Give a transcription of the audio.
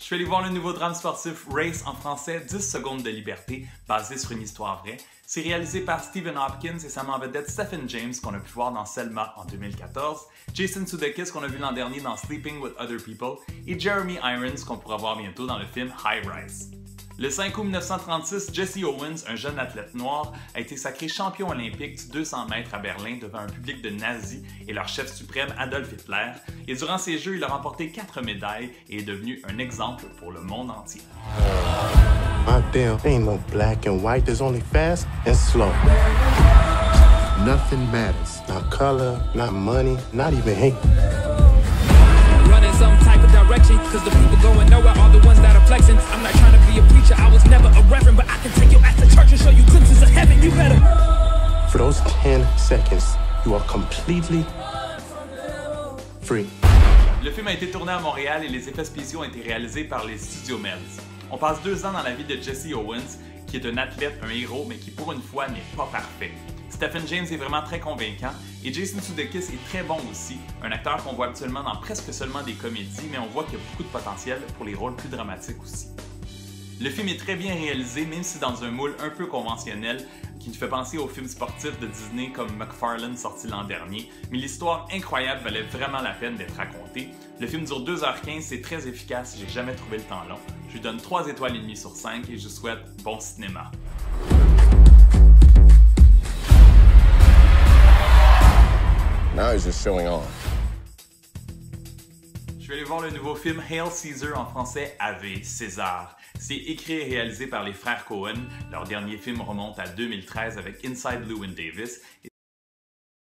suis allé voir le nouveau drame sportif Race en français 10 secondes de liberté, basé sur une histoire vraie. C'est réalisé par Stephen Hopkins et ça met en vedette Stephen James qu'on a pu voir dans Selma en 2014, Jason Sudeikis qu'on a vu l'an dernier dans Sleeping with Other People et Jeremy Irons qu'on pourra voir bientôt dans le film High Rise. Le 5 août 1936, Jesse Owens, un jeune athlète noir, a été sacré champion olympique du 200 mètres à Berlin devant un public de nazis et leur chef suprême Adolf Hitler. Et durant ces Jeux, il a remporté 4 médailles et est devenu un exemple pour le monde entier. My damn, ain't no black and white, there's only fast and slow. Nothing matters. Not color, not money, not even hate. Running some type of direction, cause the people going nowhere are the ones that are flexing. I'm not trying to be a preacher, I was never a reverend, but I can take your ass to church and show you glimpses of heaven, you better. For those 10 seconds, you are completely free. Le film a été tourné à Montréal et les effets spéciaux ont été réalisés par les Studios Mills. On passe 2 ans dans la vie de Jesse Owens, qui est un athlète, un héros, mais qui pour une fois n'est pas parfait. Stephen James est vraiment très convaincant et Jason Sudeikis est très bon aussi, un acteur qu'on voit habituellement dans presque seulement des comédies, mais on voit qu'il y a beaucoup de potentiel pour les rôles plus dramatiques aussi. Le film est très bien réalisé, même si dans un moule un peu conventionnel, qui nous fait penser aux films sportifs de Disney comme McFarlane sorti l'an dernier, mais l'histoire incroyable valait vraiment la peine d'être racontée. Le film dure 2h15, c'est très efficace, j'ai jamais trouvé le temps long. Je lui donne 3 étoiles et demie sur 5 et je souhaite bon cinéma. Now he's just showing off. Je vais aller voir le nouveau film Hail Caesar en français Ave César. C'est écrit et réalisé par les frères Coen. Leur dernier film remonte à 2013 avec Inside Llewyn Davis et